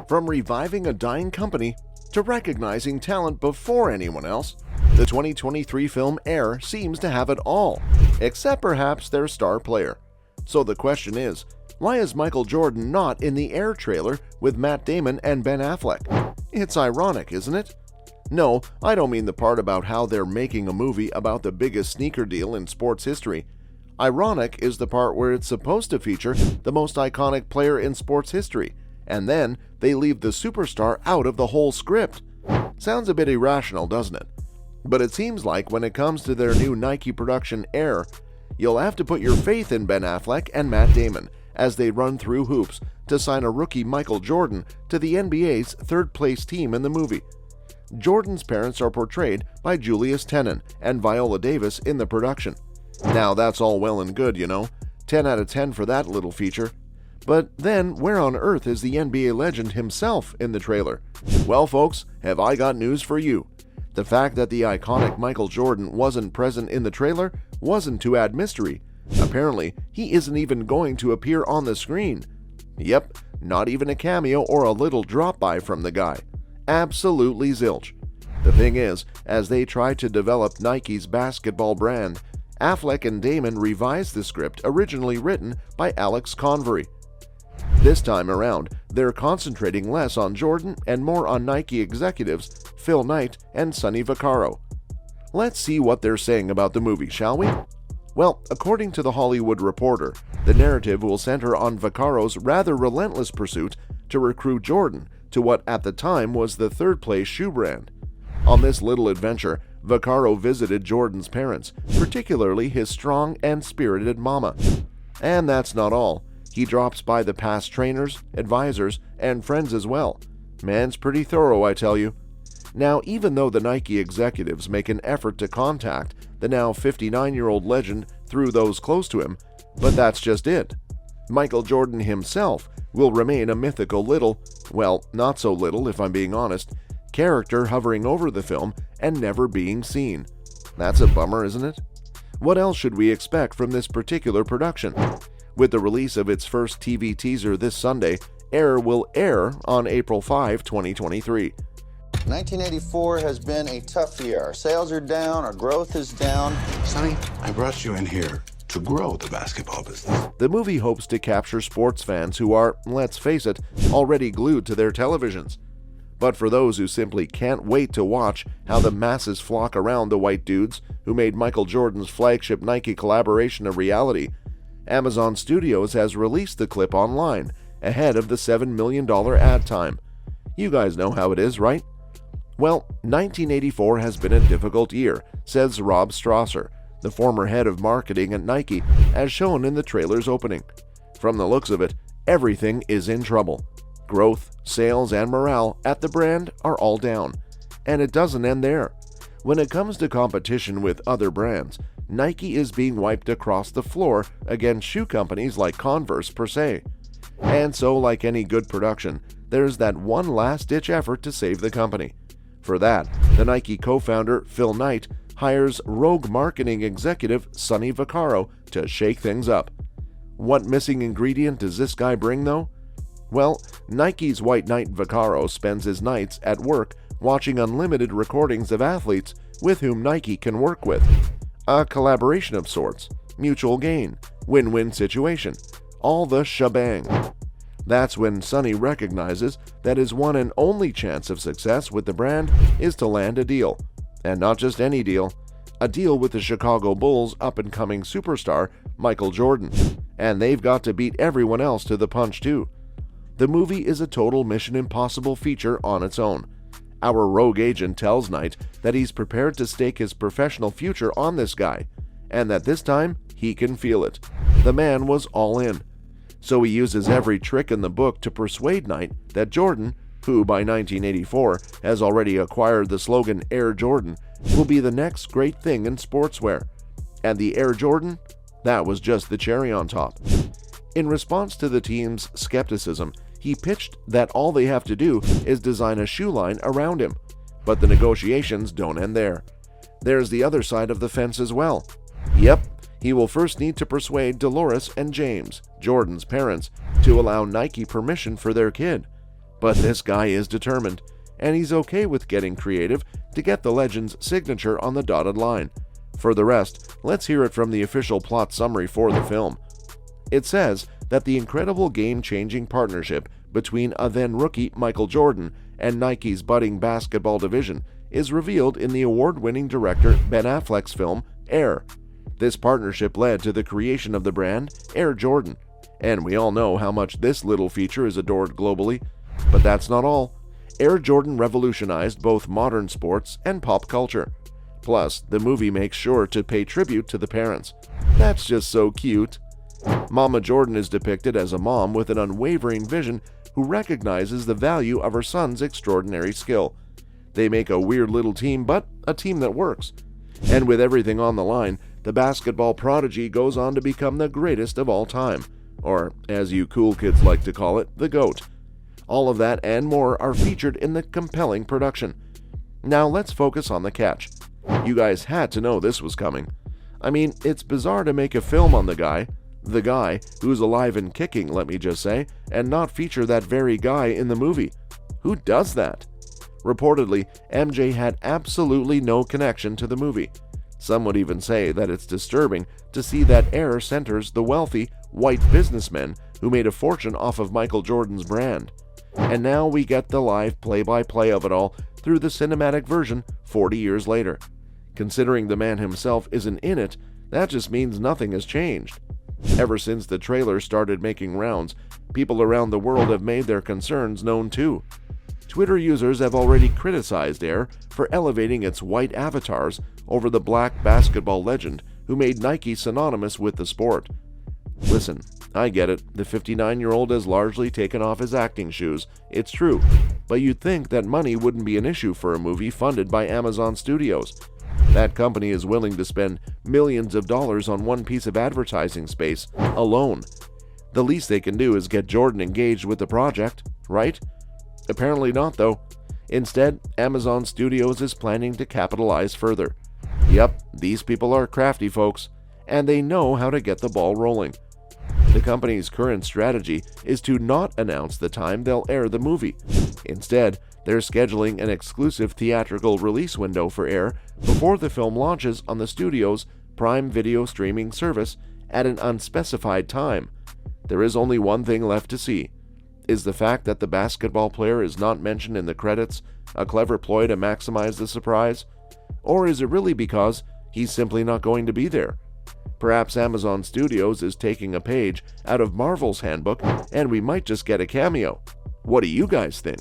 From reviving a dying company to recognizing talent before anyone else, the 2023 film Air seems to have it all, except perhaps their star player. So the question is, why is Michael Jordan not in the Air trailer with Matt Damon and Ben Affleck? It's ironic, isn't it? No, I don't mean the part about how they're making a movie about the biggest sneaker deal in sports history. Ironic is the part where it's supposed to feature the most iconic player in sports history, and then they leave the superstar out of the whole script. Sounds a bit irrational, doesn't it? But it seems like when it comes to their new Nike production Air, you'll have to put your faith in Ben Affleck and Matt Damon as they run through hoops to sign a rookie Michael Jordan to the NBA's third-place team in the movie. Jordan's parents are portrayed by Julius Tenen and Viola Davis in the production. Now that's all well and good, 10 out of 10 for that little feature. But then, where on earth is the NBA legend himself in the trailer? Well, folks, have I got news for you. The fact that the iconic Michael Jordan wasn't present in the trailer wasn't to add mystery. Apparently, he isn't even going to appear on the screen. Yep, not even a cameo or a little drop-by from the guy. Absolutely zilch. The thing is, as they try to develop Nike's basketball brand, Affleck and Damon revised the script originally written by Alex Convery. This time around, they're concentrating less on Jordan and more on Nike executives Phil Knight and Sonny Vaccaro. Let's see what they're saying about the movie, shall we? Well, according to The Hollywood Reporter, the narrative will center on Vaccaro's rather relentless pursuit to recruit Jordan to what at the time was the third-place shoe brand. On this little adventure, Vaccaro visited Jordan's parents, particularly his strong and spirited mama. And that's not all. He drops by the past trainers, advisors, and friends as well. Man's pretty thorough, I tell you. Now, even though the Nike executives make an effort to contact the now 59-year-old legend through those close to him, but that's just it. Michael Jordan himself will remain a mythical little, well, not so little if I'm being honest, character hovering over the film and never being seen. That's a bummer, isn't it? What else should we expect from this particular production? With the release of its first TV teaser this Sunday, Air will air on April 5, 2023. 1984 has been a tough year. Our sales are down, our growth is down. Sonny, I brought you in here to grow the basketball business. The movie hopes to capture sports fans who are, let's face it, already glued to their televisions. But for those who simply can't wait to watch how the masses flock around the white dudes who made Michael Jordan's flagship Nike collaboration a reality, Amazon Studios has released the clip online ahead of the $7 million ad time. You guys know how it is, right? Well, 1984 has been a difficult year, says Rob Strasser, the former head of marketing at Nike, as shown in the trailer's opening. From the looks of it, everything is in trouble. Growth, sales, and morale at the brand are all down. And it doesn't end there. When it comes to competition with other brands, Nike is being wiped across the floor against shoe companies like Converse per se. And so, like any good production, there's that one last-ditch effort to save the company. For that, the Nike co-founder Phil Knight hires rogue marketing executive Sonny Vaccaro to shake things up. What missing ingredient does this guy bring, though? Well, Nike's White Knight Vaccaro spends his nights at work watching unlimited recordings of athletes with whom Nike can work with. A collaboration of sorts, mutual gain, win-win situation, all the shebang. That's when Sonny recognizes that his one and only chance of success with the brand is to land a deal. And not just any deal, a deal with the Chicago Bulls' up-and-coming superstar, Michael Jordan. And they've got to beat everyone else to the punch too. The movie is a total Mission Impossible feature on its own. Our rogue agent tells Knight that he's prepared to stake his professional future on this guy, and that this time he can feel it. The man was all in. So he uses every trick in the book to persuade Knight that Jordan, who by 1984 has already acquired the slogan Air Jordan, will be the next great thing in sportswear. And the Air Jordan? That was just the cherry on top. In response to the team's skepticism, he pitched that all they have to do is design a shoe line around him. But the negotiations don't end there. There's the other side of the fence as well. Yep, he will first need to persuade Dolores and James, Jordan's parents, to allow Nike permission for their kid. But this guy is determined, and he's okay with getting creative to get the legend's signature on the dotted line. For the rest, let's hear it from the official plot summary for the film. It says that the incredible game-changing partnership between a then-rookie Michael Jordan and Nike's budding basketball division is revealed in the award-winning director Ben Affleck's film Air. This partnership led to the creation of the brand Air Jordan, and we all know how much this little feature is adored globally. But that's not all. Air Jordan revolutionized both modern sports and pop culture. Plus, the movie makes sure to pay tribute to the parents. That's just so cute. Mama Jordan is depicted as a mom with an unwavering vision who recognizes the value of her son's extraordinary skill. They make a weird little team, but a team that works. And with everything on the line, the basketball prodigy goes on to become the greatest of all time, or as you cool kids like to call it, the GOAT. All of that and more are featured in the compelling production. Now let's focus on the catch. You guys had to know this was coming. I mean, it's bizarre to make a film on the guy who's alive and kicking, let me just say, and not feature that very guy in the movie. Who does that? Reportedly, MJ had absolutely no connection to the movie. Some would even say that it's disturbing to see that Air centers the wealthy, white businessmen who made a fortune off of Michael Jordan's brand. And now we get the live play-by-play of it all through the cinematic version 40 years later. Considering the man himself isn't in it, that just means nothing has changed. Ever since the trailer started making rounds, people around the world have made their concerns known too. Twitter users have already criticized Air for elevating its white avatars over the black basketball legend who made Nike synonymous with the sport. Listen, I get it, the 59-year-old has largely taken off his acting shoes, it's true, but you'd think that money wouldn't be an issue for a movie funded by Amazon Studios. That company is willing to spend millions of dollars on one piece of advertising space alone. The least they can do is get Jordan engaged with the project, right? Apparently not, though. Instead, Amazon Studios is planning to capitalize further. Yep, these people are crafty folks, and they know how to get the ball rolling. The company's current strategy is to not announce the time they'll air the movie. Instead, they're scheduling an exclusive theatrical release window for Air before the film launches on the studio's Prime Video streaming service at an unspecified time. There is only one thing left to see. Is the fact that the basketball player is not mentioned in the credits a clever ploy to maximize the surprise? Or is it really because he's simply not going to be there? Perhaps Amazon Studios is taking a page out of Marvel's handbook and we might just get a cameo. What do you guys think?